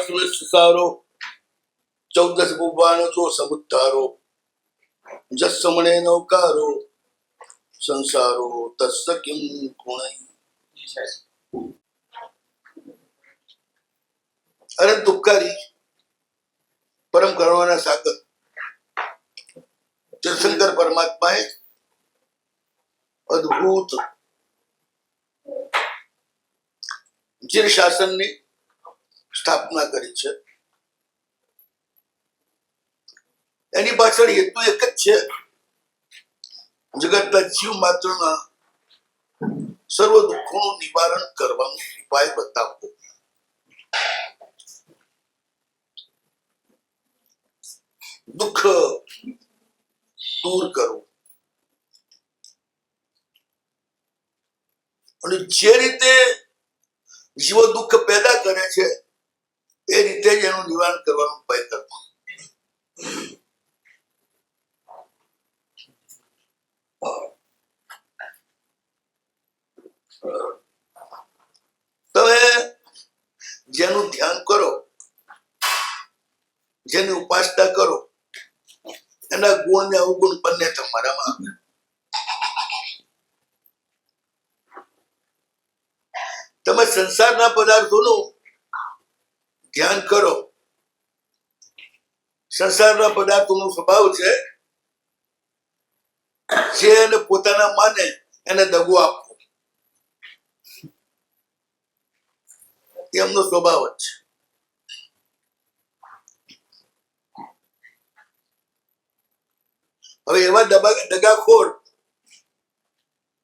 સાસુ સારો 14 ભુવાનો જો સમુદ્ધારો જસમણે નૌકારો સંસારો તસ્સ કિમ ગુણૈ. અરે દુઃખારી પરમ કરુણાના સાગર તીર્થંકર પરમાત્માએ અદભુત જીર શાસનની સ્થાપના કરી છે. એની પાછળ હેતુ એક જ છે, જગતના જીવ માત્રના સર્વ દુઃખોનું નિવારણ કરવાનો ઉપાય બતાવવો. દુઃખ દૂર કરવું. અને જે રીતે જીવો દુઃખ પેદા કરે છે એ રીતે જ એનું નિવારણ કરવાનો ઉપાય કરવો. તમે જેનું ધ્યાન કરો, જેની ઉપાસના કરો, એના ગુણ ને અવગુણ બંને તમારામાં આવે. તમે સંસારના પદાર્થોનું ધ્યાન કરો. સંસારના પદાર્થોનો સ્વભાવ છે જે એને પોતાના માને એને દગો આપવો, એમનો સ્વભાવ જ છે. હવે એવા દગાખોર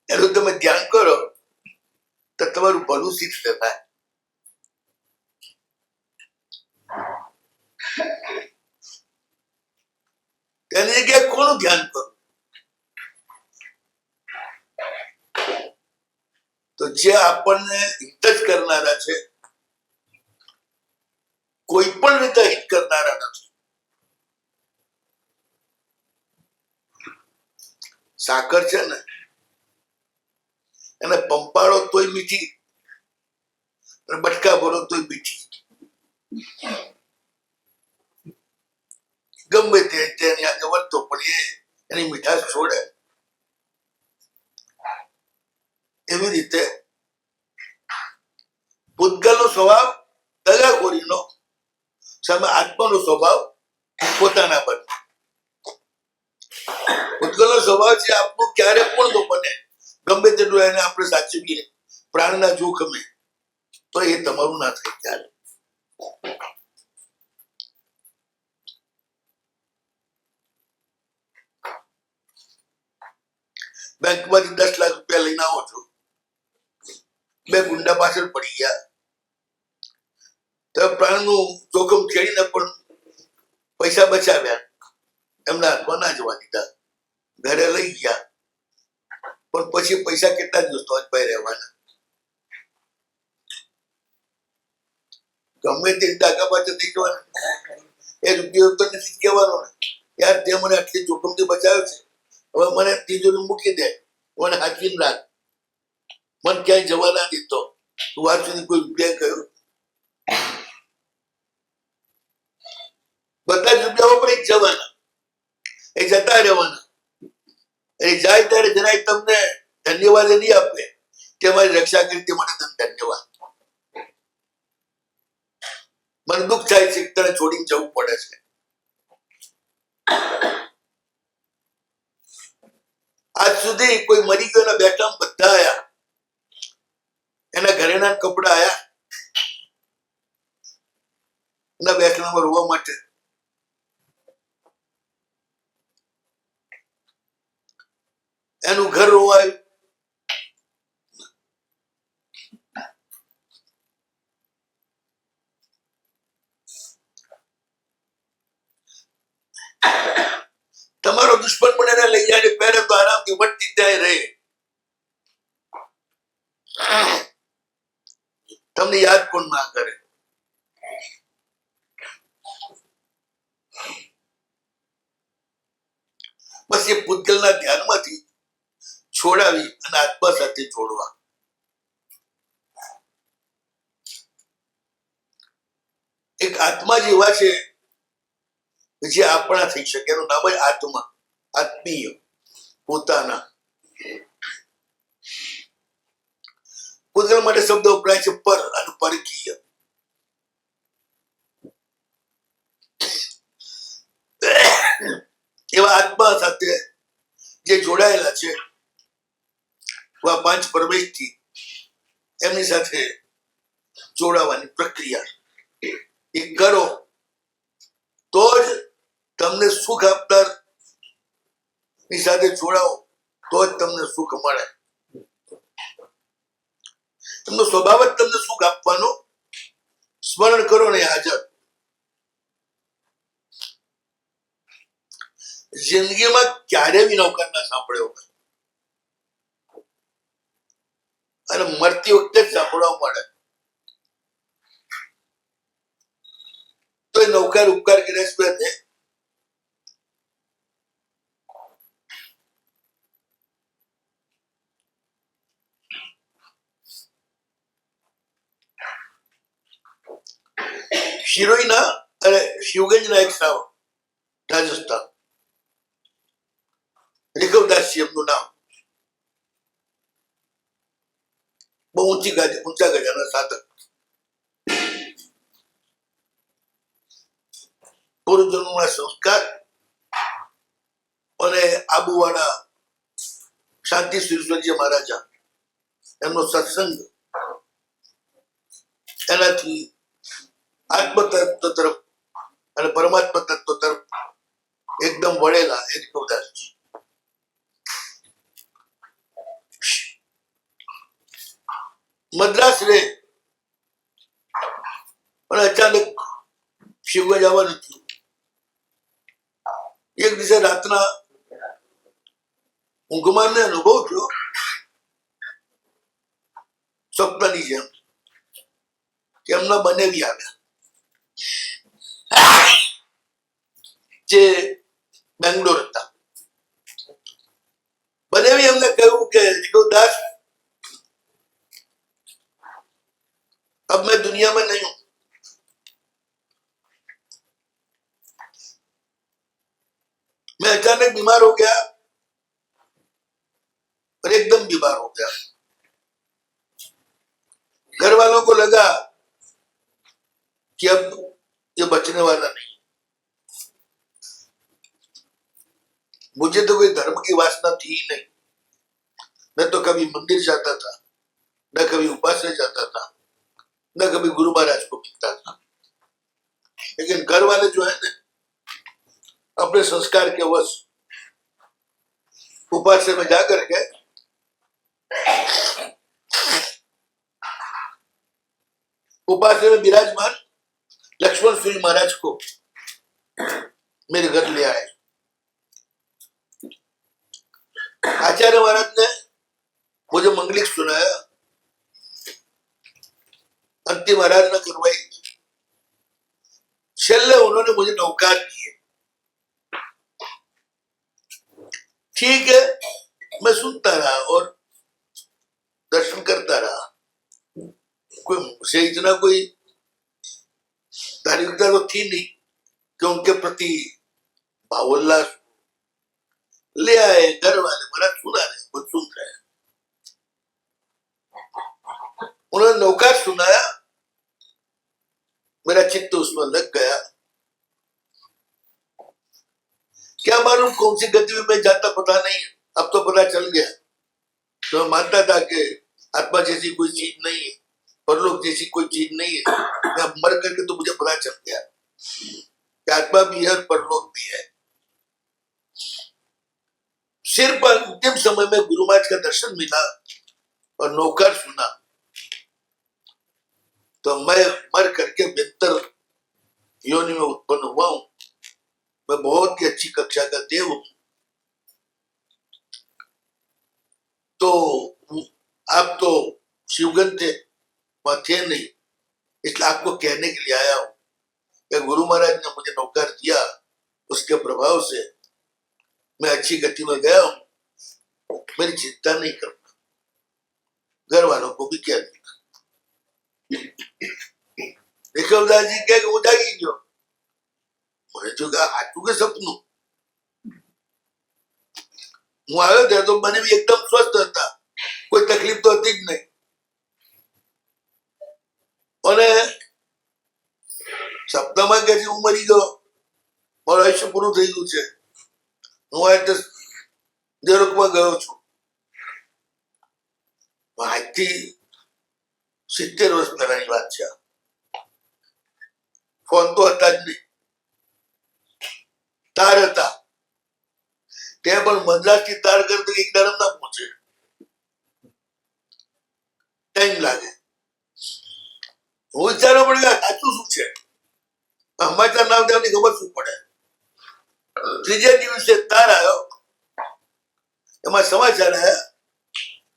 એનું તમે ધ્યાન કરો તો તમારું ભલું સિદ્ધ થાય. તેની જગ્યાએ કોનું ધ્યાન કરો? તો જે આપણને હિત જ કરનારા છે, કોઈ પણ રીતે હિત કરનારા નથી. સાકર છે ને, એને પંપાળો તોય મીઠી, બટકા ભરો તોય મીઠી. ગમે તેની આગળ વધતો પણ એની મીઠાશ છોડે. એવી રીતે પૂતગલનો સ્વભાવ દગાખોરીનો, સામે આત્માનો સ્વભાવ પોતાના પર. પૂતગલનો સ્વભાવ છે આપનું ક્યારે પણ તો બને, ગમે તેટલું એને આપણે સાચવીએ પ્રાણના જોખમે, તો એ તમારું ના થાય. ત્યારે બેંકમાંથી 10 લાખ રૂપિયા લઈને આવો છો, બે ગુંડા પાછળ પડી ગયા, તો પ્રાણનું જોખમ ખેડીને પણ પૈસા બચાવ્યા, એમના હાથમાં ના જવા દીધા, ઘરે લઈ ગયા. પણ પછી પૈસા કેટલા દિવસ તો ભાઈ રહેવાના? ગમે તે ટાકા પાછળ થઈ જવાના. એ રૂપિયો તો નથી કહેવાનો ને, યાર તે મને આટલી જોખમથી બચાવ્યો છે, હવે મને તિજોરી મૂકી દે, મને હાચવીને રાખ, મને ક્યાંય જવા ના દીધો. તું આજ સુધી કોઈ રૂપિયા કહ્યું? બધા જ રૂપિયાઓ પણ એક જવાના, એ જતા રહેવાના. એ જાય ત્યારે જરાય તમને ધન્યવાદ નહીં આપે કે મારી રક્ષા કરી તે માટે તમને ધન્યવાદ. મને દુઃખ થાય છે તને છોડીને જવું પડે છે. આજ સુધી કોઈ મરી ગયો, બેઠા બધા આયા, એના ઘરેના કપડા આયા, એના બેઠામાં રોવા માટે. એનું ઘર રોવાયું. તમારો દુશ્મન પણ એને લઈ જાય પહેરે તો આરામથી વટતી ત્યાં રહે. તમને યાદ પણ ના કરે. બસ એ પૂતગલના ધ્યાનમાંથી છોડાવી અને આત્મા સાથે જોડવા. એક આત્મા જ એવા છે જે આપણા થઈ શકે, એનું નામ જ આત્મા, આત્મીય, પોતાના. પૂતગલ માટે શબ્દ વપરાય છે પર અને પરકીય. એવા આત્મા સાથે જે જોડાયેલા છે પાંચ પરમેશથી, એમની સાથે જોડાવાની પ્રક્રિયા એ કરો તો જ તમને સુખ આપનાર ની સાથે જોડાઓ તો જ તમને સુખ મળે. એમનો સ્વભાવ જ તમને સુખ આપવાનો. સ્મરણ કરો ને હાજર. જિંદગીમાં ક્યારે વિનવકાર ના સાંભળ્યો અને મરતી વખતે જ સાંભળવા મળે. તો એ નૌકાર ઉપકાર કર્યા છે. શિરોઈના અને શિવગંજના એક સાવ રાજસ્થાન, રિકવદાસજી એમનું નામ. બહુ ઊંચા ગજાના સાધક. પૂર્વજન્મના સંસ્કાર અને આબુવાળા શાંતિ સુરેશ્વરજી મહારાજા એમનો સત્સંગ, એનાથી આત્મતત્વ તરફ અને પરમાત્મા તત્વ તરફ એકદમ વળેલા એ રિકવદાસજી. મદ્રાસ રે પણ અચાનક શિવગંજ આવવાનું થયું. એક દિવસે રાતના ઊંઘમાં ને અનુભવ થયો સ્વપ્નની જેમ કે એમના બનેવી આવ્યા જે બેંગ્લોર હતા. બનેવી એમને કહ્યું કે રિકવદાસ, अब मैं दुनिया में नहीं हूं. मैं अचानक बीमार हो गया और एकदम बीमार हो गया. घर वालों को लगा कि अब ये बचने वाला नहीं. मुझे तो कोई धर्म की वासना थी ही नहीं. मैं तो कभी मंदिर जाता था, न कभी उपासना जाता था, न कभी गुरु महाराज को मिलता था. लेकिन घर वाले जो है ना, अपने संस्कार के वश उपासना में जाकर के उपासना में विराजमान लक्ष्मण सूर्य महाराज को मेरे घर ले आए. आचार्य महाराज ने मुझे मंगलिक सुनाया, अंतिम आराधना करवाई. छेल्ले उन्होंने मुझे नौकार किए. ठीक है, मैं सुनता रहा और दर्शन करता रहा. कोई मुझे इतना कोई धार्मिकता तो थी नहीं कि उनके प्रति भावोल्लास. ले आए घर वाले, मेरा सुना रहे, कुछ सुन रहे. उन्होंने नौकार सुनाया, मेरा चित्त उसमें लग गया. क्या मालूम कौन सी गति में मैं जाता पता नहीं, अब तो पता चल गया. तो मैं मानता था कि आत्मा जैसी कोई चीज नहीं है, परलोक जैसी कोई चीज नहीं है. अब मर करके तो मुझे पता चल गया कि आत्मा भी है और परलोक भी है. सिर पर अंतिम समय में गुरु महाराज का दर्शन मिला और नौकर सुना, तो मैं मर करके बेहतर योनि में उत्पन्न हुआ हूं. मैं बहुत ही अच्छी कक्षा का देव हूं. तो आप तो शिवगन थे, वहां थे नहीं, इसलिए आपको कहने के लिए आया हूं कि गुरु महाराज ने मुझे नौकर दिया, उसके प्रभाव से मैं अच्छी गति में गया हूं. मेरी चिंता नहीं करना, घर वालों को भी क्या देना. રેખવદાસજી કે હું જાગી ગયો. મને જો કે આટલું કે સપનું. હું આવ્યો ત્યારે તો મને બી એકદમ સ્વસ્થ હતા, કોઈ તકલીફ તો હતી જ નહીં. અને સપ્તાહમાં કે હું મરી ગયો, મારું આયુષ્ય પૂરું થઈ ગયું છે, હું આ દેવલોકમાં ગયો છું. આજથી 70 વર્ષ પહેલાની વાત છે. ફોન તો હતા જ નહીં, તાર હતા. ત્યાં પણ મદ્રાસ થી તાર કરતા એક દાડમ ના પહોંચે, ટાઈમ લાગે. હું વિચારવા પડે સાચું શું છે, સમાચાર ના આવતા ખબર શું પડે. ત્રીજા દિવસે તાર આવ્યો, એમાં સમાચાર આવ્યા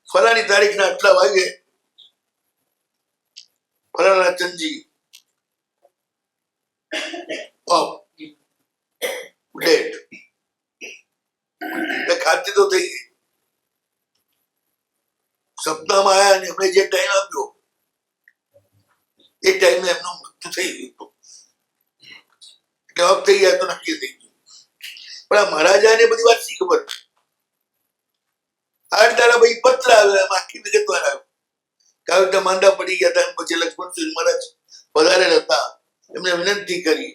ફલાની તારીખ ના આટલા વાગે ફલાના ચંદજી ઓફ ડેટ. ખાતી તો થઈ ગઈ. સપ્તાહમાં આવ્યા અને એમણે જે ટાઈમ આપ્યો એ ટાઈમે એમનું મૃત્યુ થઈ ગયું. જવાબ થઈ ગયા તો નક્કી થઈ ગયું. પણ આ મહારાજાને બધી વાત શી ખબર. 8 દાડા ભાઈ પત્ર આવ્યો, એમ આખી વિગતવાર આવ્યો. કારણ કે માંદા પડી ગયા હતા, પછી લક્ષ્મણસિંહ મહારાજ વધારે હતા, એમને વિનંતી કરી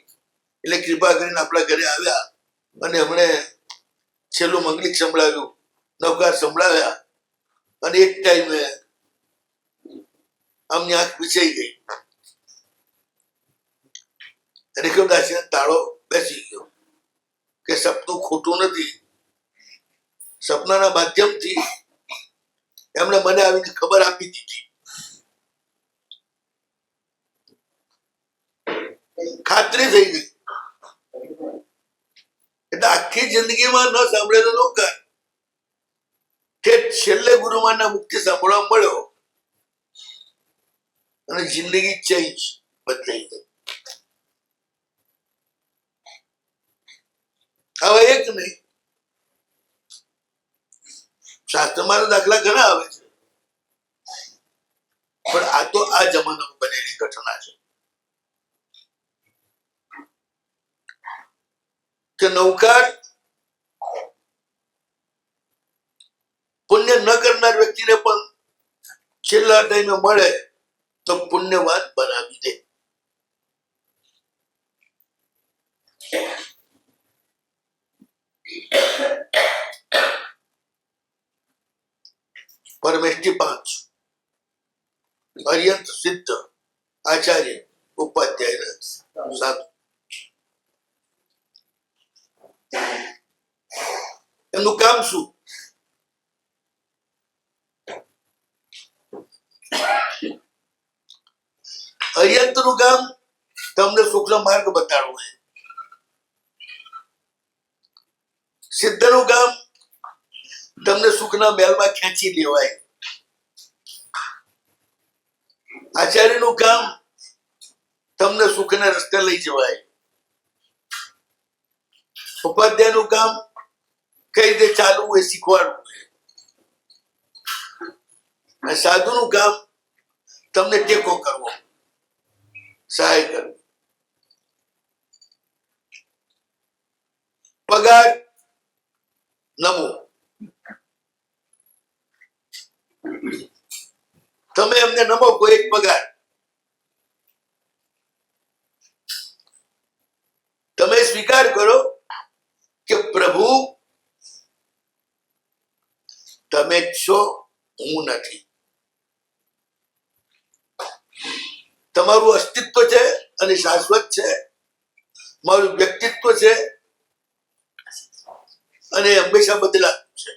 એટલે કૃપા કરીને આપણા ઘરે આવ્યા અને એમણે છેલ્લું મંગલિક સંભળાવ્યું, નવકાર સંભળાવ્યા અને એક ટાઈમે આમની આંખ વિચાઈ ગઈ. રેખવદાસ તાળો બેસી ગયો કે સપનું ખોટું નથી. સપનાના માધ્યમથી એમણે મને આવીને ખબર આપી દીધી. ખાતરી થઈ ગઈ. એટલે આખી જિંદગીમાં ન સાંભળેલો નવકાર કે છેલ્લે ગુરુમાનના મુક્તિ સાંભળવા મળ્યો અને જિંદગી ચેન્જ બદલાઈ ગઈ. હવે એક નહીં, શાસ્ત્રમાં દાખલા ઘણા આવે છે, પણ આ તો આ જમાનામાં બનેલી ઘટના છે કે નૌકાર પુણ્ય ન કરનાર વ્યક્તિને પણ છેલ્લા ટાઈમે મળે તો પુણ્યવાન બનાવી દે. પરમેષ્ઠી 5 અર્યંત સિદ્ધ આચાર્ય ઉપાધ્યાય સાધુ. એમનું કામ શું? અર્યંત નું કામ તમને શુક્લ માર્ગ બતાડવો છે. સિદ્ધ નું કામ તમને સુખના મહેલમાં ખેંચી લેવાય. આચાર્ય નું કામ તમને સુખના રસ્તે લઈ જવાય. ઉપાધ્યાય નું કામ કઈ રીતે ચાલવું એ શીખવાડવું છે. સાધુ નું કામ તમને ટેકો કરવો, સહાય કરવી. પગાર નમો, તમે એમને નમો કોઈ એક પગાર. તમે સ્વીકાર કરો કે પ્રભુ તમે છો, હું નથી. તમારું અસ્તિત્વ છે અને શાશ્વત છે, મારું વ્યક્તિત્વ છે અને હંમેશા બદલાતું છે.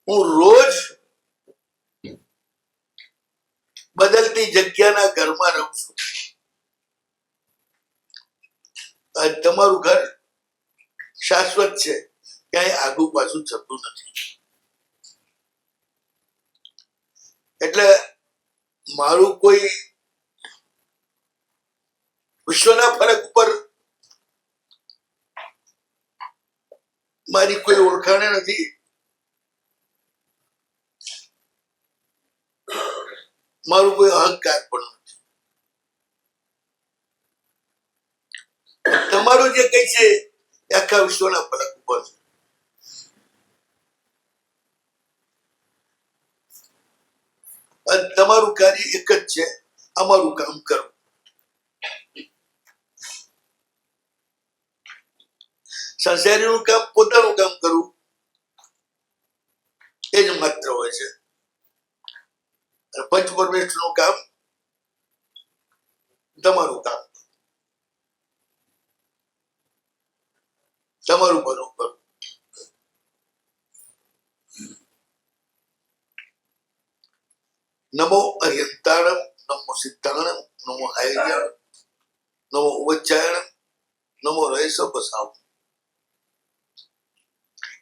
હું રોજ બદલતી જગ્યાના ઘરમાં રહું છું. તમારું ઘર શાશ્વત છે, ક્યાંય આગુ પાછું થતું નથી. એટલે મારું કોઈ વિશ્વના ફરક ઉપર મારી કોઈ ઓળખાણ નથી. મારું કોઈ અહંકાર પણ નથી. તમારું જે કઈ છે એ આખા વિશ્વના ફલક ઉપર છે. અને તમારું કાર્ય એક જ છે, અમારું કામ કરવું. સંસારીનું કામ પોતાનું કામ કરવું એ જ માત્ર હોય છે. પંચ પરમેશ્વરનું કામ તમારું કામ, તમારું બરોબર. નમો અહિંતાણમ, નમો સિદ્ધાણમ, નમો આયર્યાણમ, નમો ઉચ્ચાયણમ, નમો રહેશ બસાવ.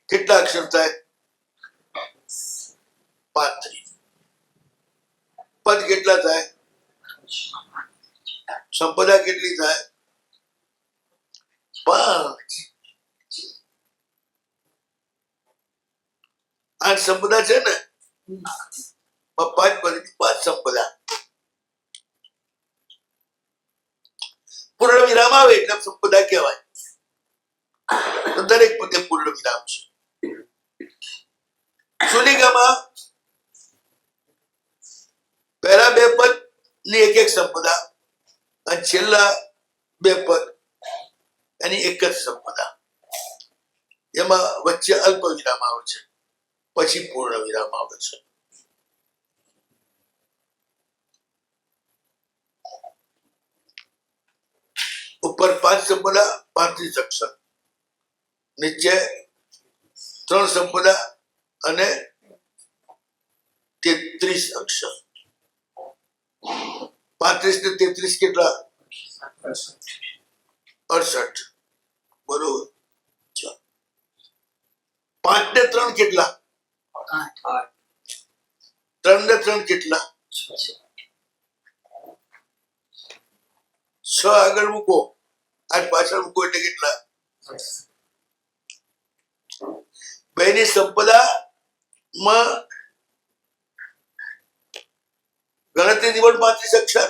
કેટલા અક્ષર થાય? 35. પદ કેટલા થાય? સંપદા કેટલી થાય? 5. 8 સંપદા છે ને, 5 પદ 5 સંપદા. પૂર્ણ વિરામ આવે એટલે સંપદા કહેવાય. તો દરેક પદે પૂર્ણ વિરામ છે. સુનિગામાં પહેલા 2 પદ ની એક સંપદા અને છેલ્લા 2 પદ એની એક જ સંપદા. એમાં વચ્ચે અલ્પ વિરામ આવે છે, પછી પૂર્ણ વિરામ આવે છે. ઉપર 5 સંપદા 35 અક્ષર, નીચે 3 સંપદા અને 33 અક્ષર. 35 ને 33 કેટલા? 68. બરોબર. 5 ને 3 કેટલા? 3 ને 3 કેટલા? 6 આગળ મૂકો, 8 પાછળ મૂકો એટલે કેટલા? 2 ની સંપદા માં ગણતરી નિવડ 35 અક્ષર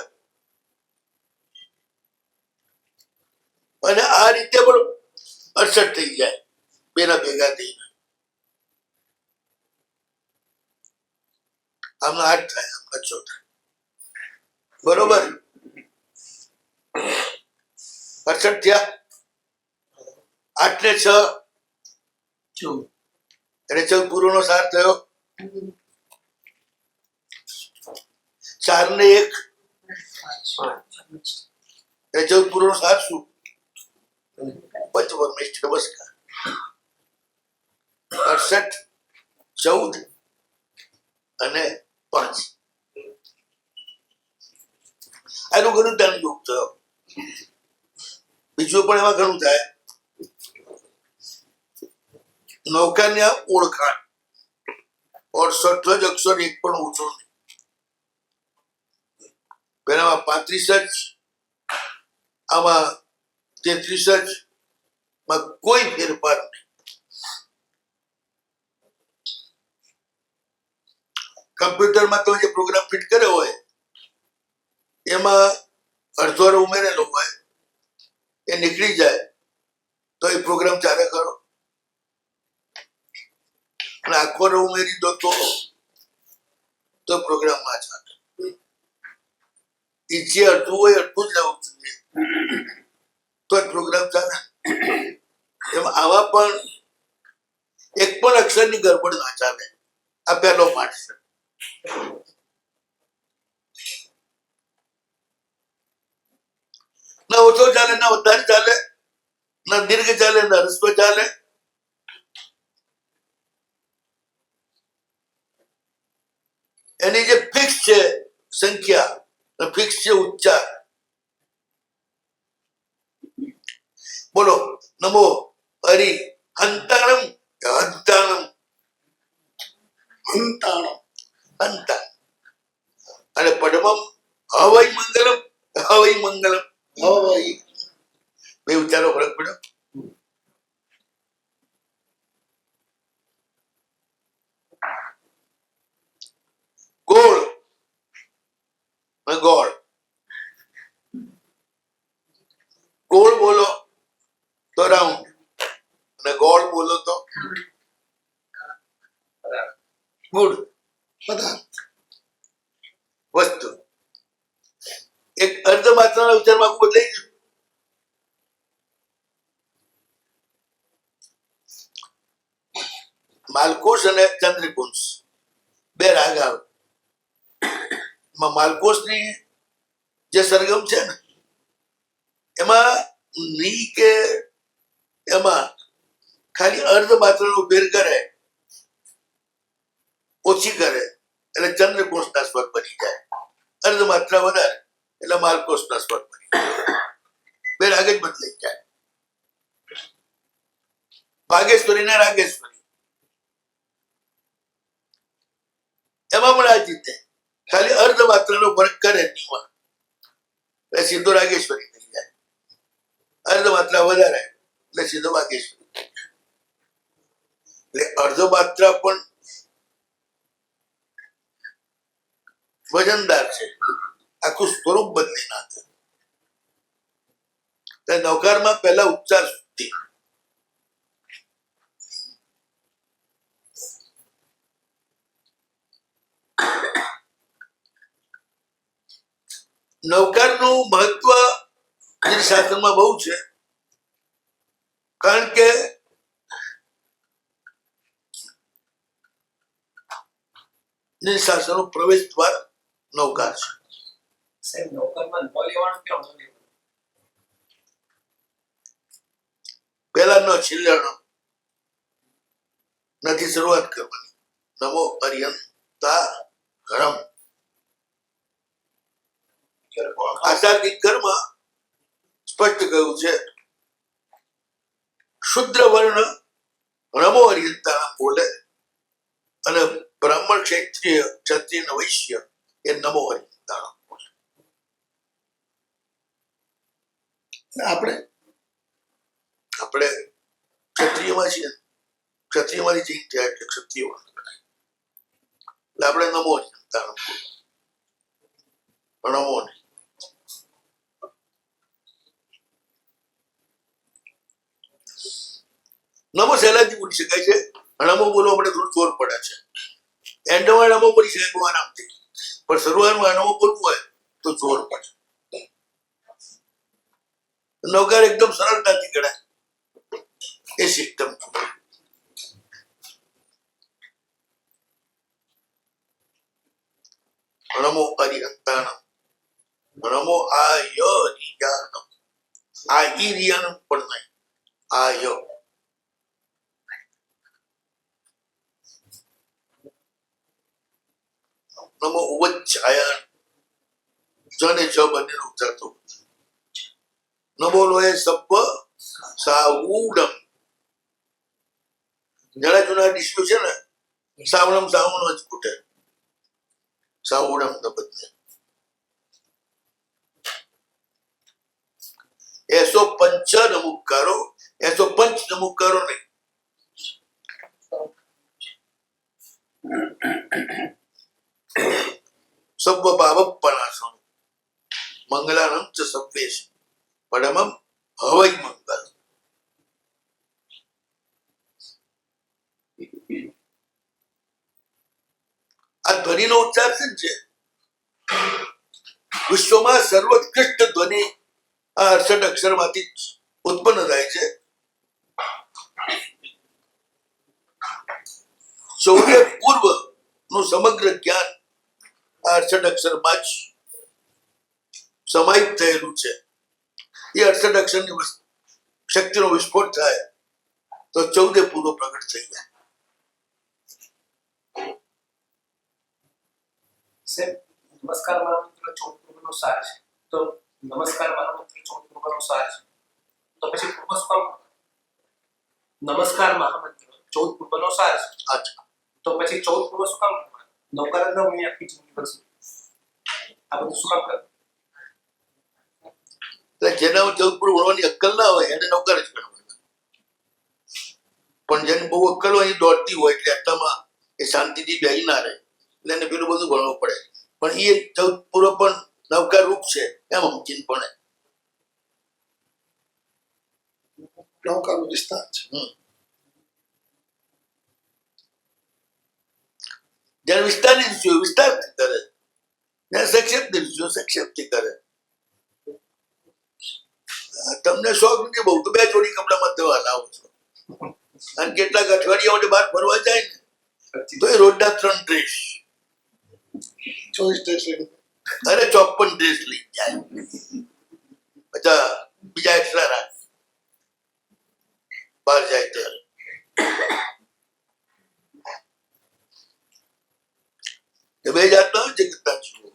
અને આ રીતે પણ 68 થઈ જાય, બેના ભેગા થઈ. આમાં 8 થાય, આમાં 6 થાય. બરોબર. 68 થયા. 8 ને 6 એટલે 14 પૂર્વનો સાર થયો. 4 ને 1 એટલે 14 પૂર્વનો સાર શું? પંચપરમેષ્ઠ. નમસ્કાર. 68, 14 અને 5. આનું ઘણું ધ્યાન યોગ થયો. બીજું પણ એમાં ઘણું થાય. નૌકાની ઓળખાણ 68 જ અક્ષર, એક પણ ઓછો નહીં. પેલામાં 35 જ, આમાં 33 જ, માં કોઈ ફેરફાર નહીં. કમ્પ્યુટરમાં તો જે પ્રોગ્રામ ફિટ કર્યો હોય એમાં અડધો ઉમેરેલો હોય, એ નીકળી જાય તો એ પ્રોગ્રામ ચાલે ખરો? અને આખો ઉમેરી દો તો પ્રોગ્રામ ના ચાલે. એ જે અડધું હોય અડધું જ લેવું જોઈએ તો પ્રોગ્રામ ચાલે. એમાં આવા પણ એક પણ અક્ષરની ગડબડ ના ચાલે. આ પહેલો પાઠ છે. ના ઓછો ચાલે, ના વધારે ચાલે, ના દીર્ઘ ચાલે, ના હ્રસ્વ ચાલે. એની જે ફિક્સ છે સંખ્યા, ફિક્સ છે ઉચ્ચાર. બોલો. નમો હરિ હંતાણમ, હંતાણમ, હંતાણમ, હંતા. અને પડમમ હવૈ મંગલમ, હવૈ મંગલમ, હવૈ. બે ઉચ્ચારો ફરક પડ્યો. ગોળ પદાર્થ. વસ્તુ. એક અર્ધ માત્રાના વિચારમાં આખું બદલાઈ ગયું. માલકોષ અને ચંદ્રકોષ બે રાગ આવે. માલકોષની જે સરગમ છે ને એમાં ની કે એમાં ખાલી અર્ધ માત્રાનો ફેર કરે, ઓછી કરે એટલે ચંદ્રકોષના સ્વર બની જાય. અર્ધ માત્રા વધારે એટલે માલકોષના સ્વર બની જાય. બે રાગ જ બદલાઈ જાય. ભાગેશ્વરી ને રાગેશ્વરી એમાં પણ આ જ રીતે ખાલી અર્ધ માત્રાનો ફરક કરે નીમાં એટલે સીધો રાગેશ્વરી થઈ જાય. અર્ધ માત્રા વધારે એટલે સીધો ભાગેશ્વરી થઈ જાય. એટલે અર્ધ માત્રા પણ વજનદાર છે, આખું સ્વરૂપ બદલી નાખે. નવકારમાં પહેલા ઉચ્ચાર શુદ્ધિ. નવકારનું મહત્વ શાસ્ત્રમાં બહુ છે, કારણ કે શાસ્ત્રનો પ્રવેશ દ્વાર નવકાર છે. પહેલા નો છેલ્લાનો નથી શરૂઆત કરવાની. નમો અર્યંતા ઘરમ. આચાર્ય ઘરમાં સ્પષ્ટ કહ્યું છે, શુદ્ર વર્ણ નમો અર્યંતા બોલે અને બ્રાહ્મણ ક્ષત્રિય ક્ષત્રિય વૈશ્ય એ નમો અર્યંતા બોલે. આપણે ક્ષત્રિયમાં છીએ, ક્ષત્રિયમાંથી ચેન્જ થયા એટલે ક્ષત્રિય એટલે આપણે નમો અર્યંતા નમો નહીં. નમો સહેલાથી બોલી શકાય છે. નમો બોલવા આપણે થોડું જોર પડે છે. એન્ડમાં નમો બોલી શકાય બહુ આરામથી, પણ શરૂઆતમાં નમો બોલવું હોય તો જોર પડે. નવકાર એકદમ સરળતાથી ગણાય એ સિસ્ટમ. નમો અરિહંતાણમ નમો આયરિયાનમ. આ ઈરિયાનમ પણ નહીં, આય. નમો ઉચ્ચાયન જને છ બંનેનો ઉચ્ચાર થતો. નમો લોહે સબ્બ સાઉડમ. જણા જૂના ડિશ્યુ છે ને સાવણમ સાવણો જ ફૂટે. સાઉડમ ને બદલે એસો પંચ નમુકારો, એસો પંચ નમુકારો નહીં. સબ્બ ભાવપણાસમ મંગલાનમ ચ સવ્વેશ પરમમ હવૈ મંગલ. આ ધ્વનિનો ઉચ્ચાર છે. વિશ્વમાં સર્વોત્કૃષ્ટ ધ્વનિ આ 68 અક્ષરમાંથી ઉત્પન્ન થાય છે. સૌર્ય પૂર્વ નું સમગ્ર જ્ઞાન આ 68 અક્ષરમાં જ સમાહિત થયેલું છે. એ 68 અક્ષરની શક્તિનો વિસ્ફોટ થાય તો 14 પૂર્વ પ્રગટ થઈ જાય. નમસ્કાર મારો મંત્ર 14 પૂર્વનો સાર છે. તો નમસ્કાર મારો મંત્ર 14 પૂર્વનો સાર છે, તો પછી પૂર્વ શું કામ? નમસ્કાર મહામંત્ર 14 પૂર્વનો સાર છે. અચ્છા, તો પછી 14 પૂર્વ શું કામ? નવકાર જ ન હોય આખી જિંદગી ભર સુધી. આ બધું શું કામ કરે? એટલે જેના 14 પૂર્વ ભણવાની અક્કલ ના હોય એને નવકાર જ કરવાનું. પણ જેને બહુ અક્કલ હોય એ દોડતી હોય એટલે આટલામાં એ શાંતિથી બેસી ના રહે એટલે એને પેલું બધું ભણવું પડે. પણ એ 14 પૂર્વ પણ નવકાર રૂપ છે એમ સમજીને ભણે. નવકારનો વિસ્તાર છે. જ્યારે વિસ્તારની ઋષિઓ વિસ્તારથી કરે, જ્યારે સંક્ષેપની ઋષિઓ સંક્ષેપથી કરે. તમને શોખ નથી બહુ તો 2 જોડી કપડામાં દવા લાવો છો, અને કેટલાક અઠવાડિયા માટે બહાર ફરવા જાય ને તો એ રોજના 3 ડ્રેસ, 24 ડ્રેસ લઈને અરે 54 ડ્રેસ લઈ જાય, બધા બીજા એક્સ્ટ્રા રાખે બહાર જાય ત્યારે. એ 2 જાતના હોય જગતના જીવો.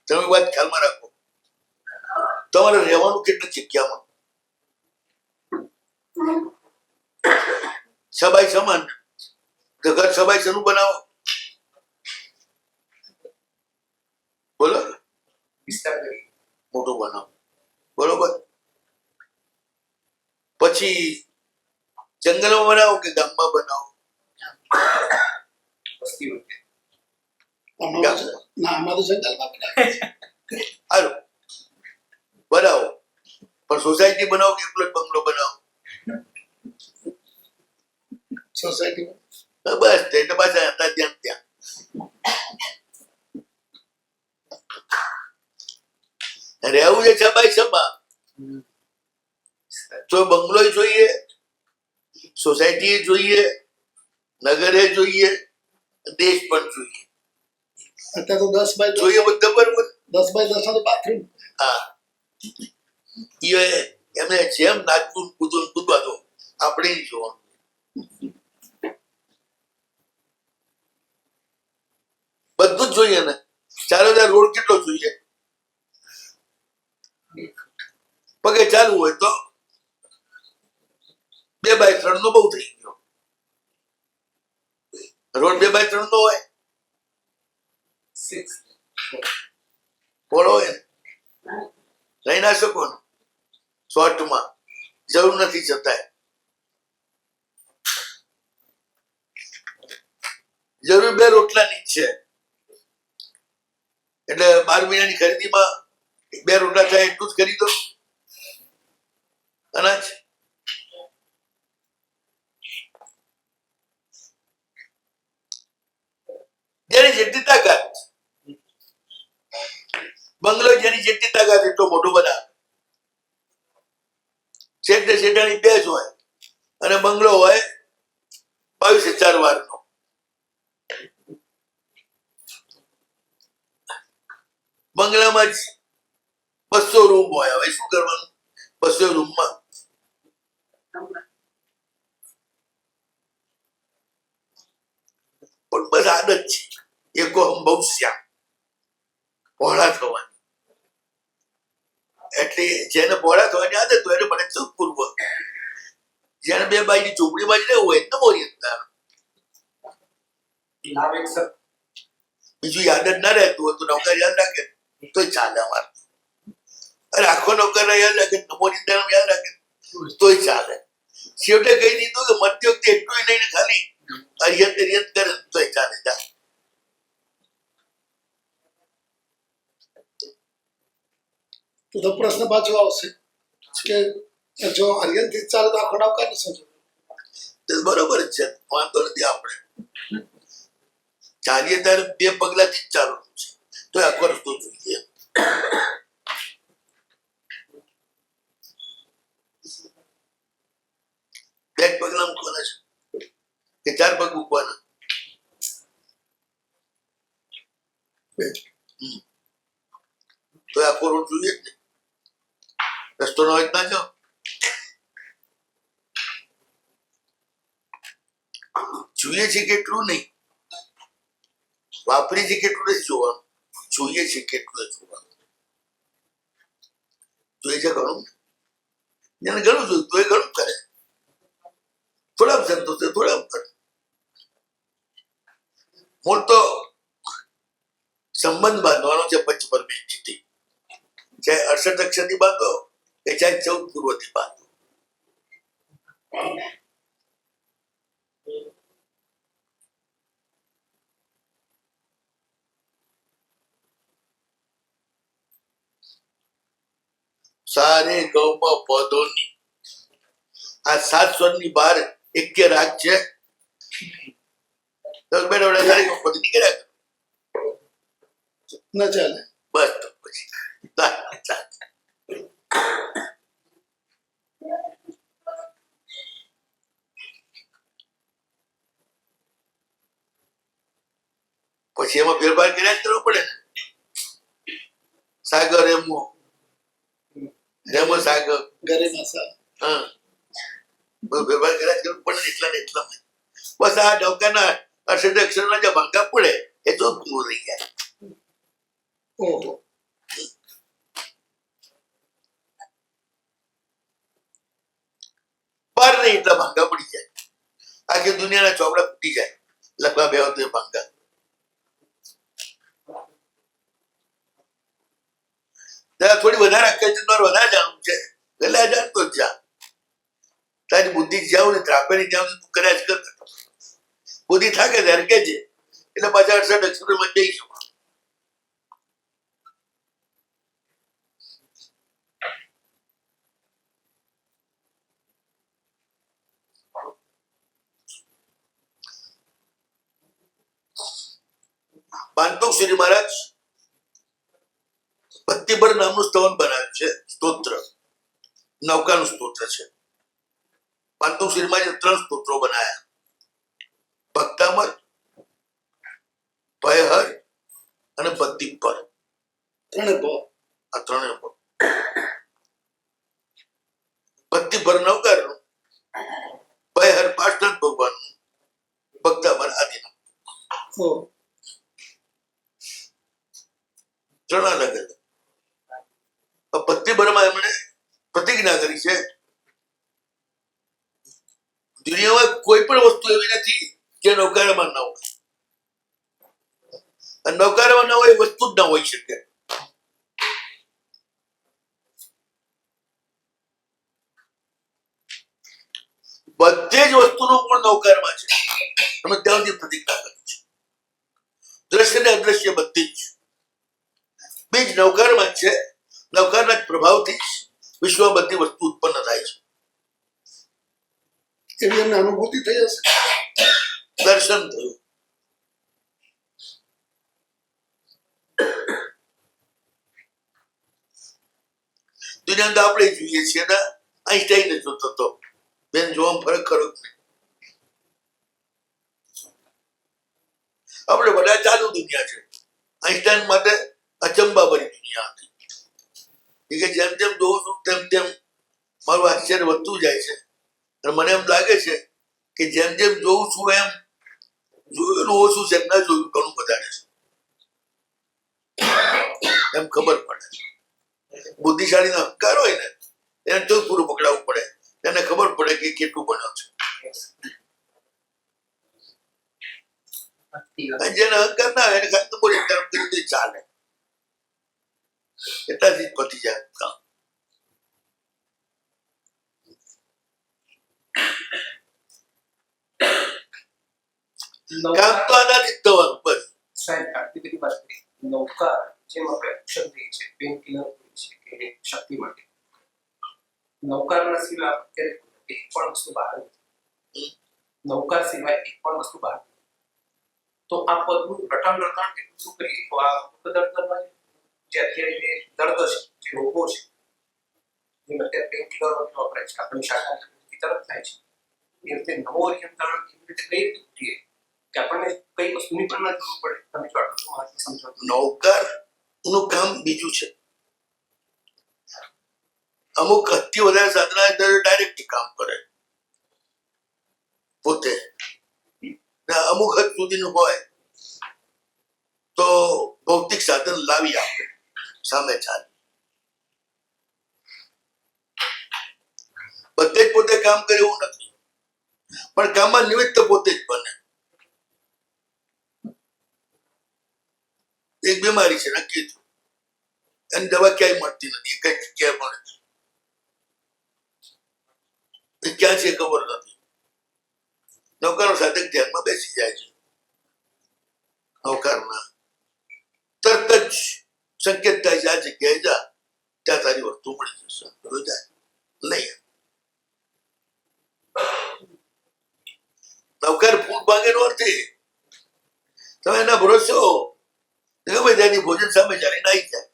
તમે વાત ખ્યાલમાં રાખો, તમારે રહેવાનું કેટલી જગ્યામાં, સબાઈ સમાન તો ઘર સબાઈ શેનું બનાવો, બોલો, વિસ્તાર કરી મોટું બનાવો, બરોબર. પછી જંગલમાં બનાવો કે ગામમાં બનાવો, વસ્તી વચ્ચે. અમારું ના અમારું જંગલમાં બનાવે. હાલો બનાવો, પણ સોસાયટી બનાવો કે એકલો જ બંગલો બનાવો, સોસાયટીમાં બસ એટલે પાછા હતા ત્યાં ત્યાં. રહેવું છે સબાઈ સમા તો બંગલો જોઈએ, સોસાયટી જોઈએ, નગરે જોઈએ, દેશ પણ જોઈએ, અત્યારે તો 10 બાય 10 જોઈએ બધા બરોબર. 10 બાય 10 નો બાથરૂમ. હા, એમને જેમ નાચતું કૂદવું કૂદવા દો, આપણે નહીં જોવાનું. બધું જ જોઈએ ને. ચાલો ત્યાં રોડ કેટલો જોઈએ, પગે ચાલવું હોય તો 2 બાય 3 નો બહુ થઈ ગયો. રોડ 2 બાય 3 નો હોય, 6 પહોળો હોય ને, લઈ ના શકો ને શોર્ટમાં, જરૂર નથી છતાંય. જરૂર 2 રોટલાની જ છે, એટલે 12 મહિનાની ખરીદીમાં 2 રોટલા થાય એટલું જ ખરીદો અનાજ. જેની જેટલી તાકાત, બંગલો જેની જેટલી તાકાત એટલો મોટો બનાવે. શેઠને શેઠાણી 2 જ હોય અને બંગલો હોય 22,000 વારનો. બંગલામાં જ 200 રૂમ હોય, હવે શું કરવાનું 200 રૂમમાં? પણ બસ આદત છે, એકો હમ બહુ શ્યામ, પહોળા થવાની. એટલે જેને પહોળા થવાની આદત હોય એને મને સુખપૂર્વક, જેને 2 બાયની ઝૂંપડીમાં જ રહેવું હોય એને મોરી અંદર. નામ એક સર બીજું યાદ જ ના રહેતું હોય તો નૌકર યાદ રાખે તોય ચાલે અમારે. અરે આખો નૌકર યાદ રાખે, નમોની યાદ રાખે તોય ચાલે. છેવટે કહી દીધું કે મધ્ય વખતે એટલું નહીં ને ખાલી અરિયત અરિયત કરે તોય ચાલે. તો પ્રશ્ન પાછો આવશે કે જો અરિયનથી ચાલે તો આખો નૌકાની શું જરૂર? તો બરોબર જ છે, વાંધો નથી. આપણે ચાલીએ ત્યારે 2 પગલાથી જ ચાલવાનું છે, તો આખો રસ્તો જોઈએ. બે પગલા મૂકવાના છે કે 4 પગ મૂકવાના? તો આખો રોડ જોઈએ જ ને, રસ્તો ન હોય જ ના જાઓ. જોઈએ છે કેટલું નહીં, વાપરી છે કેટલું નથી જોવાનું, જોઈએ છે કેટલું જોવાનું. જોઈએ છે ઘણું, જેને ઘણું જોયું તો એ ઘણું કરે, થોડા સંતોષ થોડા કરે. મૂળ તો સંબંધ બાંધવાનો છે પંચ પરમેષ્ઠિથી, ચાહે 68 અક્ષરથી બાંધો કે ચાહે 14 પૂર્વથી બાંધો. સારે ગૌમાં પદોની આ 7 સ્વરની બહાર એકે રાગ છે? તો બેઠા બેઠા સારી વખત નીકળ્યા કરો. ન ચાલે. બસ તો પછી ચાલ. પછી એમાં ફેરફાર કર્યા જ કરવો પડે ને. સાગર રેમો રેમો સાગર, ઘરે ના હા, બધું ફેરફાર કર્યા જ કરવું પડે ને. એટલા ને એટલામાં બસ આ નૌકાના અક્ષરના જે ભાંગા પડે એ તો પૂરું રહી જાય. ઓહો. બાર નહીં એટલા ભાંગા પડી જાય. આખી દુનિયાના ચોપડા ફૂટી જાય લખવા બે તો એ ભાંગા. જરા થોડી વધારે અક્કલ મારે વધારે જાણવું છે એટલે જાણતો જ જા. તારી બુદ્ધિ જ્યાં ને ત્રાપે ની ત્યાં તું કર્યા જ કર. બુદ્ધિ થાકે ત્યારે કે છે એટલે પાછા 68 અક્ષરમાં જઈશું. પાંતોક શ્રી મહારાજ ભક્તિભર નામનું સ્તવન બનાવ્યું છે. સ્તોત્ર નૌકાનું સ્તોત્ર છે. પાંતોક શ્રી મહારાજે 3 સ્તોત્રો બનાયા: ભક્તામર, ભયહર અને ભક્તિપર. ત્રણે ભાવ. આ ત્રણે ભક્તિભર નૌકારનું, ભયહર પાર્ષદ ભગવાનનું, ભક્તામર આદિના. ઓહ. ત્રણ અલગ અલગ. ભક્તિભરમાં એમણે પ્રતિજ્ઞા કરી છે દુનિયામાં કોઈ પણ વસ્તુ એવી નથી જે નૌકારમાં ન હોય. અને નૌકારમાં ન હોય એ વસ્તુ જ ન હોઈ શકે. બધી જ વસ્તુનું પણ નૌકારમાં છે. અમે ત્યાંથી પ્રતિજ્ઞા કરી છે. દ્રશ્ય ને અદ્રશ્ય બધી જ બીજ નૌકારમાં જ છે. નૌકારના જ પ્રભાવથી વિશ્વ બધી વસ્તુ ઉત્પન્ન થાય છે. એવી એમને અનુભૂતિ થઈ હશે. દર્શન થયું. દુનિયા તો આપણે જોઈએ છીએ ને. આઈન્સ્ટાઈને જોતો હતો. બેન જોવામાં ફરક ખરો. આપણે બધા ચાલુ દુનિયા છે. આઈન્સ્ટાઈન માટે અચંબા ભરી દુનિયા હતી. કે જેમ જેમ જોઉં છું તેમ તેમ મારું આશ્ચર્ય વધતું જાય છે. અને મને એમ લાગે છે કે જેમ જેમ જોઉં છું એમ જોયેલું ઓછું છે, ન જોયું ઘણું વધારે છે એમ ખબર પડે. બુદ્ધિશાળી અહંકાર હોય ને એને તો પૂરું પકડાવવું પડે. એને ખબર પડે કે કેટલું બન્યો છે. જેને અહંકાર ના હોય એને ખાલી તો બોલે કામ કર્યું તો ચાલે. એટલાથી જ પતી જાય કામ. કામ તો આનાથી જ થવાનું. બસ સાહેબ આટલી બધી વાત કરી. નૌકા જેમ આપણે ઔષધ દઈએ છીએ, પેન કિલર છે કે શક્તિ માટે, નૌકાના સિવાય અત્યારે એક પણ વસ્તુ બહાર નથી. નૌકા સિવાય એક પણ વસ્તુ બહાર નથી. તો આ પદનું રટણ એટલું શું કરીએ તો આ દર્દમાં જે અત્યારે જે દર્દ છે, જે રોગો છે, જેમ અત્યારે પેન કિલર વપરાય છે, આપણી શાળા તરફ થાય છે, એ રીતે નવો નિયંત્રણ એવી રીતે કઈ રીતે કરીએ કે આપણને કઈ વસ્તુની પણ ના જરૂર પડે. તમે જો આટલું મહત્વ સમજાવો. નૌકાર નું કામ બીજું છે. અમુક હદથી વધારે સાધના ડાયરેક્ટ કામ કરે પોતે. અમુક હદ સુધીનું હોય તો ભૌતિક સાધન લાવી આપે સામે ચાલે. બધે જ પોતે કામ કરે એવું નથી, પણ કામમાં નિમિત્ત પોતે જ બને. એક બીમારી છે નક્કી થયું, એની દવા ક્યાંય મળતી નથી. કઈ જગ્યાએ મળે છે, ક્યાં છે ખબર નથી. નૌકાનો સાધક ધ્યાનમાં બેસી જાય છે. નૌકારના તરત જ સંકેત થાય છે આ જગ્યાએ જા, ત્યાં તારી વસ્તુ મળી જશે. જાય નહીં નૌકાર ફૂટ ભાંગે નો અર્થ એ તમે એના ભરોસો ગમે ત્યાંની ભોજન સામે ચાલીને આવી જાય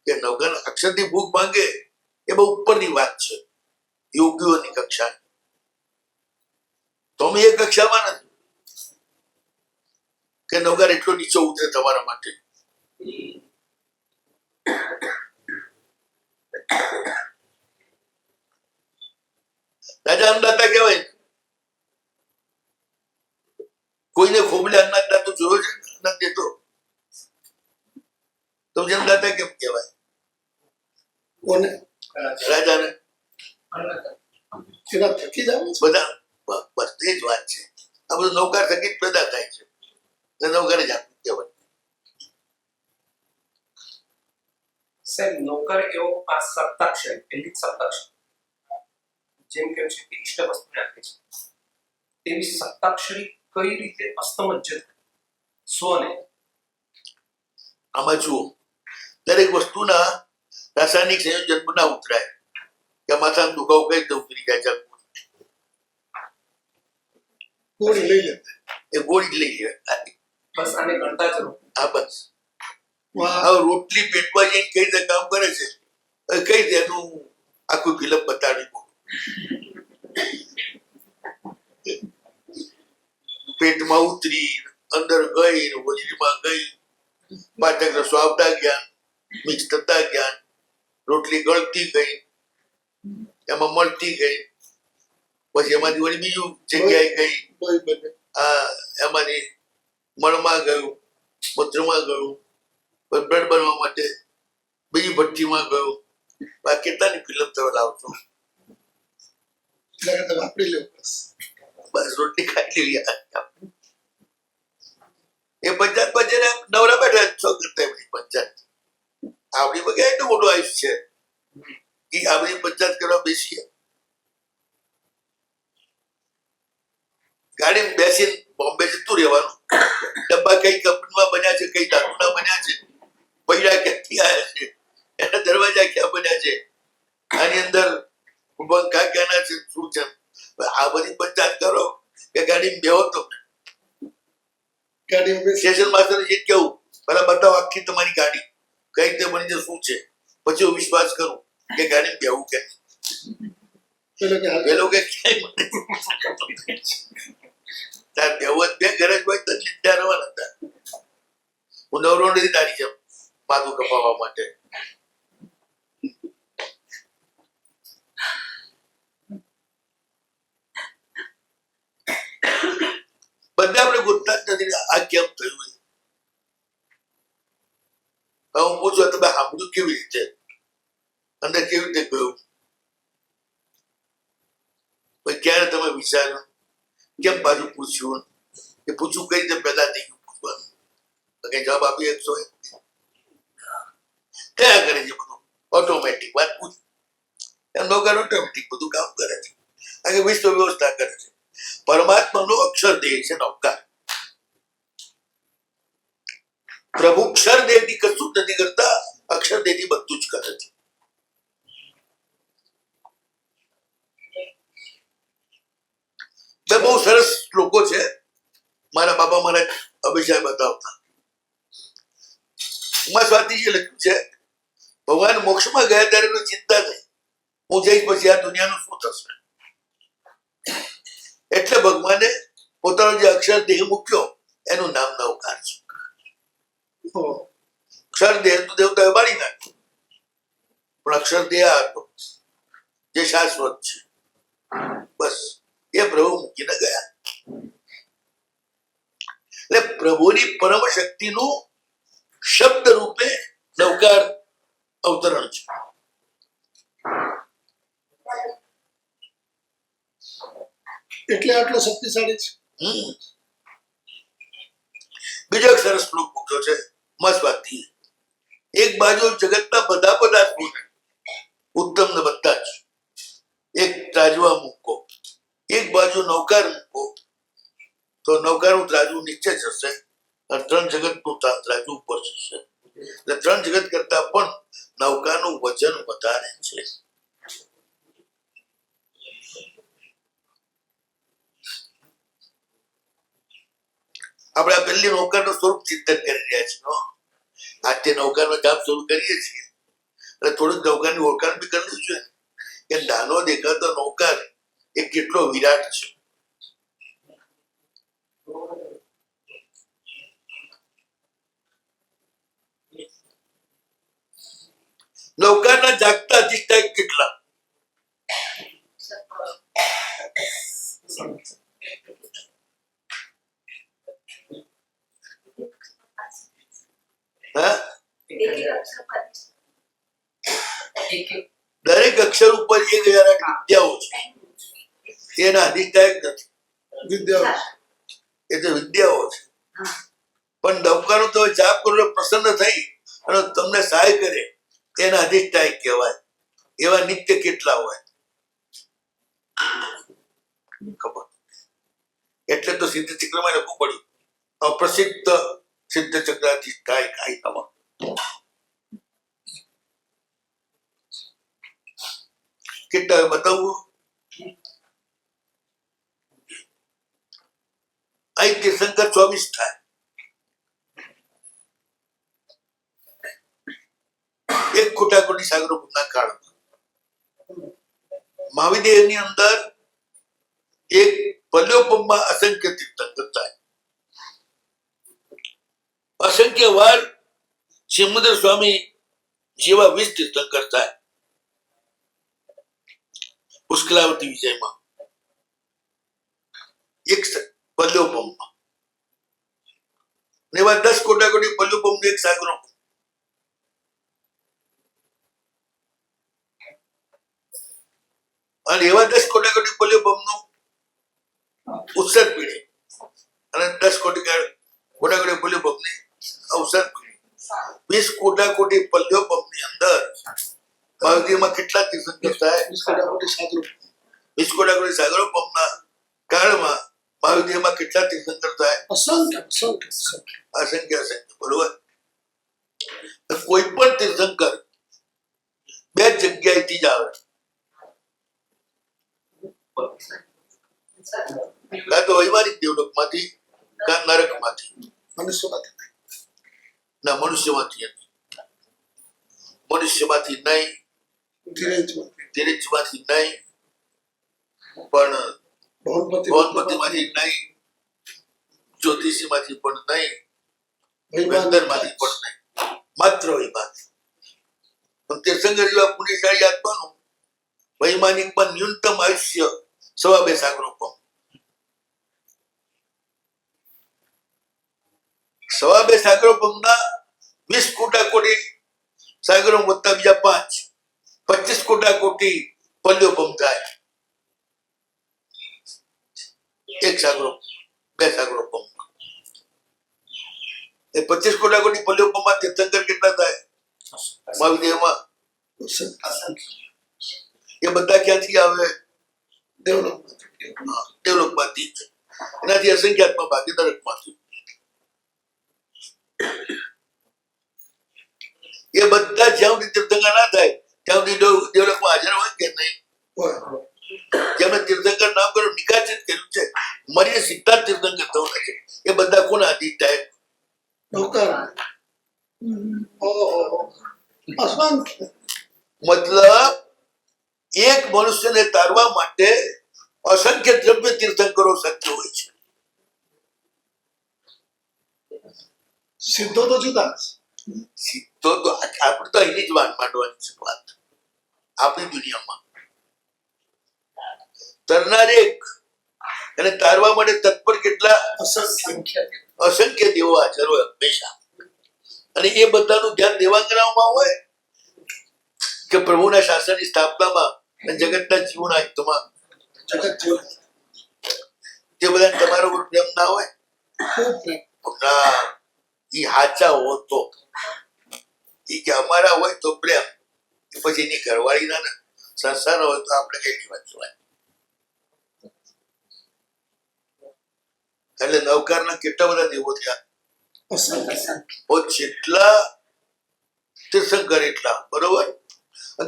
કે નૌકાર અક્ષરથી ભૂખ ભાંગે એ બહુ ઉપરની વાત છે યોગીઓની કક્ષા તો અમે એ કક્ષામાં નથી કે નૌકાર એટલો નીચો ઉતરે તમારા માટે રાજા અન્નદાતા કહેવાય કોઈને ખોબલે અન્નદાતા દાતો જોયો છે અન્ન દેતો તો અન્નદાતા કેમ કહેવાય કોને રાજાને એના થકી જ આવે છે. બધા બસ એ જ વાત છે આ બધું નૌકાર થકી જ પેદા થાય છે તો નૌકાર જ આપણું કહેવાય સાહેબ નૌકર એવો આ સપ્તાક્ષર પહેલી જ સપ્તાક્ષર જેમ કે છે કે ઇષ્ટ વસ્તુને આપે છે તેવી સપ્તાક્ષરી કઈ રીતે અસ્તમજ્જ સ્વને આમાં જુઓ દરેક વસ્તુના રાસાયણિક સંયોજન ના ઉતરાય કે માથાનો દુખાવો કઈ રીતે ઉતરી જાય છે ગોળી લઈ લે એ ગોળી જ લઈ લે બસ આને ગણતા જ રહો આ બસ વાહ, હવે રોટલી પેટમાં જઈને કઈ રીતે કામ કરે છે હવે કઈ રીતે એનું આખું ફિલ્મ બતાડી પેટમાં ઉતરી અંદર ગઈ હોજરીમાં ગઈ પાચક રસો આવતા ગયા મિક્સ થતા ગયા રોટલી ગળતી ગઈ એમાં મળતી ગઈ પછી એમાંથી વળી બીજું જગ્યાએ ગઈ લોહી બને. એમાંથી મળમાં ગયું મૂત્રમાં ગયું બ્લડ બનવા માટે બીજી ભઠ્ઠીમાં ગયું આ કેટલાની ફિલ્મ તમે લાવશો એટલે કે તમે વાપરી લો બસ. બસ રોટલી ખાઈ લેવી એ પંચાયત પછી નવરા બેઠા છો કરતા એમની પંચાયત આપણી બગા એટલું મોટું આયુષ્ય છે કે આપણી પંચાયત કરવા બેસીએ ગાડીમાં બેસીને બોમ્બે જતું રહેવાનું ડબ્બા કઈ કંપનીમાં બન્યા છે કઈ દારૂના બન્યા છે પૈડા ક્યાંથી આવ્યા છે એના દરવાજા ક્યાં બન્યા છે આની અંદર બંકા ક્યાંના છે શું છે આ બધી પંચાયત કરો કે ગાડીમાં બેહો તો ગાડીમાં બેસી સ્ટેશન માસ્ટર એ કેવું પેલા બતાવો આખી તમારી ગાડી કઈ રીતે બની છે શું છે પછી હું વિશ્વાસ કરું કે ગાડીમાં બેહવું કે પેલો કે હાલ એ લોકો ક્યાંય મને તાર બેહવું જ બે ઘરે જ હોય તો ચિંતા રહેવાના હતા હું નવરો નથી તારી જેમ માથું કપાવવા માટે બધા આપણે ગોતતા જ નથી આ કેમ થયું હવે હું પૂછું તમે સાંભળ્યું કેવી રીતે અંદર કેવી રીતે ગયું પછી ક્યારે તમે વિચાર્યું કેમ બાજુ પૂછ્યું એ પૂછવું કઈ રીતે પેદા થઈ ગયું પૂછવાનું કઈ જવાબ આપી શકશો કયા કરે છે બધું ઓટોમેટિક વાત પૂછ એમ નોકર ઓટોમેટિક બધું કામ કરે છે આખી વિશ્વ વ્યવસ્થા કરે છે પરમાત્માનો અક્ષર દેહ છે નૌકાર પ્રભુ ક્ષર દેહથી કશું જ નથી કરતા અક્ષર દેહથી બધું જ કરે છે બે બહુ સરસ શ્લોકો છે મારા બાપા મારા અભિષેક બતાવતા ઉમા સ્વાતિજીએ લખ્યું છે ભગવાન મોક્ષમાં ગયા ત્યારે કોઈ ચિંતા નહીં હું જઈશ પછી આ દુનિયાનું શું થશે એટલે ભગવાને પોતાનો જે અક્ષર દેહ મૂક્યો એનું નામ નૌકાર છે ઓહ, અક્ષર દેહ તો દેવતાએ બાળી નાખ્યો પણ અક્ષર દેહ આ હતો જે શાશ્વત છે બસ એ પ્રભુ મૂકીને ગયા એટલે પ્રભુની પરમ શક્તિનું શબ્દ રૂપે નૌકાર અવતરણ છે એટલે આટલો શક્તિશાળી છે. બીજો એક સરસ શ્લોક મૂક્યો છે મસ્વાતી એક બાજુ જગતના બધા પદાર્થો ઉત્તમ ને બધા જ એક ત્રાજવા મૂકો એક બાજુ નૌકાર મૂકો તો નૌકારનું ત્રાજવું નીચે જશે અને ત્રણ જગતનું ત્રાજવું ઉપર જશે એટલે ત્રણ જગત કરતા પણ નૌકાનું વજન વધારે છે આપણે આ પહેલી નૌકાનું સ્વરૂપ ચિંતન કરી રહ્યા છીએ હો. આજથી નૌકાનો જાપ શરૂ કરીએ છીએ એટલે થોડુંક નૌકાની ઓળખાણ બી કરવું જોઈએ કે નાનો દેખાતો નૌકાર એ કેટલો વિરાટ છે. નૌકાના જાગતા અધિષ્ઠાયક કેટલા? હા, દરેક અક્ષર ઉપર 1008 વિદ્યાઓ છે. એના અધિષ્ઠાયક નથી, વિદ્યા એ તો વિદ્યાઓ છે. પણ નૌકાનો તો જાપ કરો એટલે પ્રસન્ન થઈ અને તમને સહાય કરે એના અધિષ્ઠાયક કહેવાય. એવા નિત્ય કેટલા હોય ખબર? એટલે તો સિદ્ધ ચક્રમાં લખવું પડ્યું અપ્રસિદ્ધ સિદ્ધ ચક્રાધિષ્ઠાયક આયતમ. કેટલા હોય બતાવવું? અહીં તીર્થંકર 24 થાય. એક ખોટાખોટી સાગરોના કાળમાં મહાવિદેવની અંદર એક પલ્યોપમમાં અસંખ્ય તીર્થંકર થાય. અસંખ્ય વાર સિમંદર સ્વામી જેવા 20 તીર્થંકર થાય પુષ્કલાવતી વિજયમાં એક પલ્યોપમમાં. ને એવા 10 કોટાકોટી પલ્યોપમ એક સાગરો. અને એવા 10 કોટાકોટી પલ્યોપમનું ઉત્સર્ગ પીડે અને 10 કોટાકોટી પલ્યોપમની અવસર પીડે. 20 કોટાકોટી પલ્યોપમની અંદર મહાવીરમાં કેટલા તીર્થંકર થાય? 20 કોટાકોટી સાગરોપમના કાળમાં મહાવીરમાં કેટલા તીર્થંકર થાય? અસંખ્ય અસંખ્ય બરોબર. કોઈ પણ તીર્થંકર 2 જગ્યાએથી જ આવે. કાં તો વૈમાનિક દેવલોકમાંથી કાં નરકમાંથી. મનુષ્યમાંથી ના, મનુષ્યમાંથી નહીં, ધીરજમાંથી નહીં, પણ ભવનપતિમાંથી નહીં, જ્યોતિષીમાંથી પણ નહીં, વેંદરમાંથી પણ નહીં, માત્ર વૈમાનિક. પણ તીર્થંકર જેવા પુણ્યશાળી આત્માનું વૈમાનિકમાં ન્યૂનતમ આયુષ્ય 2.5 સાગરોપમ. 2.5 સાગરોપમના 20 કોટાકોટી સાગરો વત્તા બીજા 5, 25 કોટાકોટી પલ્યોપમ થાય. એક સાગરો 2 સાગરોપમ એ 25 કોટાકોટી પલ્યોપમમાં તીર્થંકર કેટલા થાય? મહાવિદેવમાં એ બધા ક્યાંથી આવે? દેવલોકમાંથી. એનાથી અસંખ્યાત્મક ભાગી નરકમાંથી. એ બધા જ્યાં સુધી તીર્થંકર ના થાય ત્યાં સુધી દેવલોકમાં હાજર હોય કે નહીં? જેમને તીર્થંકર નામ કર્યું નિકાચિત કર્યું છે, મરીને સીધા તીર્થંકર થવાના છે. એ બધા કોના અધિષ્ઠાયક? મતલબ એક મનુષ્યને તારવા માટે અસંખ્ય દ્રવ્ય તીર્થંકરો શક્ય હોય છે. સિદ્ધો તો જુદા. તો આપણે તો અહીંની જ વાત માંડવાની છે. વાત આપણી દુનિયામાં તરનાર એક અને તારવા માટે તત્પર કેટલા? અસંખ્ય દેવો હાજર હોય હંમેશા. અને એ બધાનું ધ્યાન દેવાંગનામાં હોય કે પ્રભુના શાસનની સ્થાપનામાં અને જગતના જીવના હિતમાં. તે બધા તમારો પ્રેમ ના હોય ના, એ હાચા હો તો એ કે અમારા હોય તો પ્રેમ, પછી એની ઘરવાળી ના સંસાર હોય તો આપણે કઈ વાત કહેવાય. એટલે નવકારના કેટલા બધા દેવો થયા? જેટલા તીર્થંકર એટલા. બરોબર.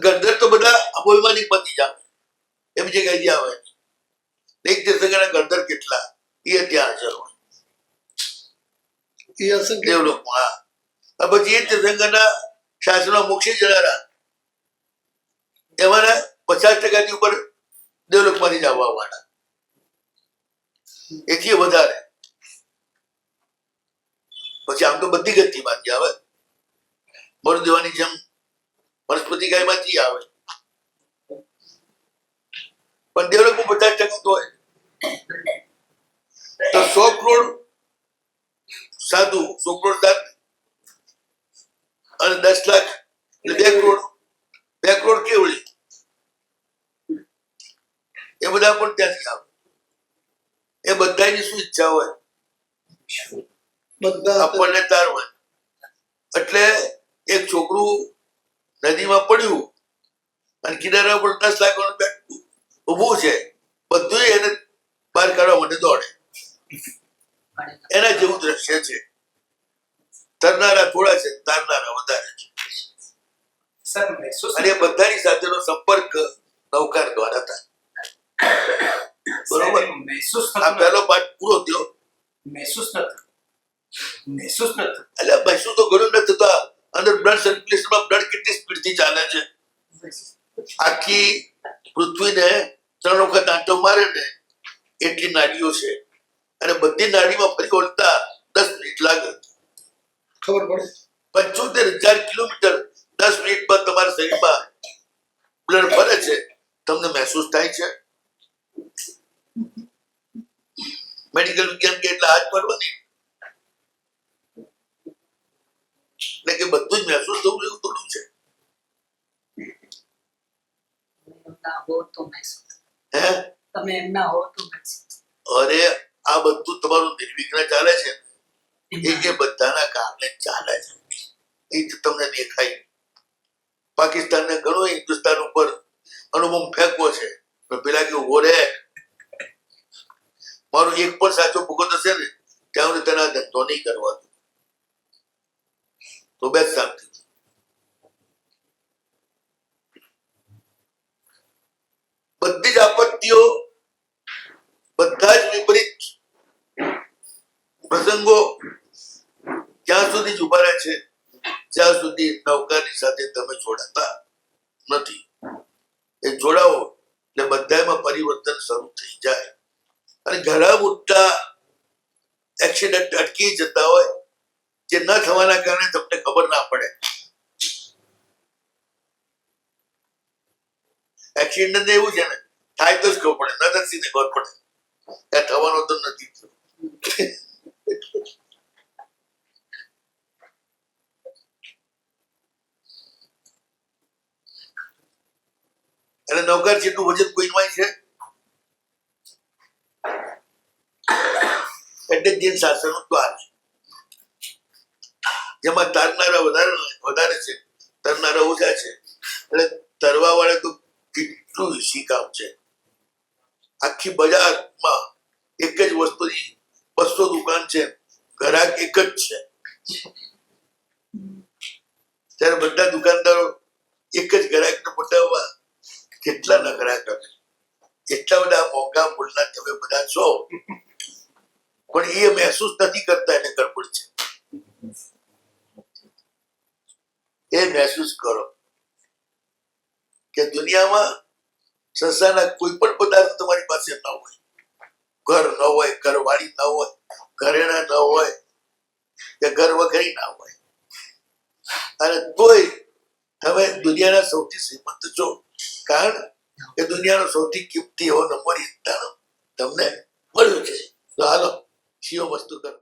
ગંધર તો બધા અભિમાનિક માંથી જ આવે, એમ જે કઈ આવે. એક તીર્થંકરના ગંધર કેટલા? એ ત્યાં હાજર હોય. એ અસંખ્ય દેવલોકમાં. હા પછી એ તીર્થંકરના શાસનો મોક્ષી જનારા એમાંના 50% ઉપર દેવલોકમાંથી જ આવવા વાળા, એથી વધારે. પછી આમ તો બધી ગતિમાંથી આવે, મરુદેવાની જેમ વનસ્પતિ ગાયમાંથી આવે, પણ દેવલોકમાં 50% તો હોય. તો 100 કરોડ સાધુ, 100 કરોડ દાન અને 10 લાખ એટલે 2 કરોડ, 2 કરોડ કેવળી, એ બધા પણ ત્યાંથી આવે. એ બધાની શું ઈચ્છા હોય? બધા આપણને તારવા. એટલે એક છોકરું નદીમાં પડ્યું અને કિનારા પર 10 લાખ ઊભું છે, બધું એને બહાર કાઢવા માટે દોડે. એના જેવું દ્રશ્ય છે. તરનારા થોડા છે, તારનારા વધારે છે. સર મહેસૂસ અને એ બધાની સાથેનો સંપર્ક નૌકાર દ્વારા થાય. બરોબર. મહેસૂસ આ થતું પહેલો પાઠ પૂરો થયો. મહેસૂસ નથી એટલે મહેસૂસ તો ઘણું નથી થતા. અંદર બ્લડ સર્ક્યુલેશનમાં બ્લડ કેટલી સ્પીડથી ચાલે છે. આખી પૃથ્વીને 3 વખત આંટો મારે ને એટલી નાડીઓ છે, અને બધી નાડીમાં ફરી વળતા 10 મિનિટ લાગે. ખબર પડે. 75,000 કિલોમીટર 10 મિનિટમાં તમારા શરીરમાં બ્લડ ફરે છે. તમને મહેસૂસ થાય છે? મેડિકલ વિજ્ઞાન કે એટલે હાથ પડવાની, એટલે કે બધું જ મહેસૂસ થવું એવું થોડું છે. હે તમે એમના હો તો મહેસૂસ. અરે આ બધું તમારું નિર્વિઘ્ન ચાલે છે, એ બધાના કારણે ચાલે છે. એ જ તમને દેખાય. પાકિસ્તાનને ઘણો હિન્દુસ્તાન ઉપર અણુબોમ્બ ફેંકવો છે, પણ પેલા કે ઉભો રે, મારો એક પણ સાચો ભૂગત હશે ને ત્યાં સુધી તેના ધંધો નહીં કરવા દો, તો બેસ શાંતિ. બધી જ આપત્તિઓ, બધા જ વિપરીત પ્રસંગો ત્યાં સુધી જ ઉભા રહે છે જ્યાં સુધી નૌકાની સાથે તમે જોડાતા નથી. એ જોડાવો એટલે બધામાં પરિવર્તન શરૂ થઈ જાય, અને ઘણા મોટા એક્સિડન્ટ અટકી જતા હોય જે ન થવાના કારણે તમને ખબર ના પડે. એક્સિડન્ટ એવું છે ને, થાય તો જ ખબર પડે, ન થતી ને ખબર પડે. ત્યાં થવાનો તો નથી. અને નૌકાર જેટલું વજન કોઈમાં છે, એટલે જીન શાસનનું દ્વાર છે, જેમાં તારનારા વધારે છે, તરનારા ઓછા છે. એટલે તરવા વાળા તો કેટલું ઈસી કામ છે. આખી બજારમાં એક જ વસ્તુની 200 દુકાન છે, ગ્રાહક એક જ છે, ત્યારે બધા દુકાનદારો એક જ ગ્રાહકને પટાવવા કેટલા નખરા કરે. એટલા બધા મોંઘા મૂળના તમે બધા છો, પણ એ મહેસૂસ નથી કરતા, એટલે ગડબડ છે. એ મહેસૂસ કરો કે દુનિયામાં સંસારના કોઈ પણ પદાર્થ તમારી પાસે ન હોય, ઘર ન હોય, ઘરવાળી ન હોય, ઘરેણા ન હોય, કે ઘર વખરી ના હોય, અને તોય તમે દુનિયાના સૌથી શ્રીમંત છો, કારણ કે દુનિયાનો સૌથી કિંમતી એવો નંબર તમને મળ્યો છે. તો હાલો શિવ વસ્તુ કરો.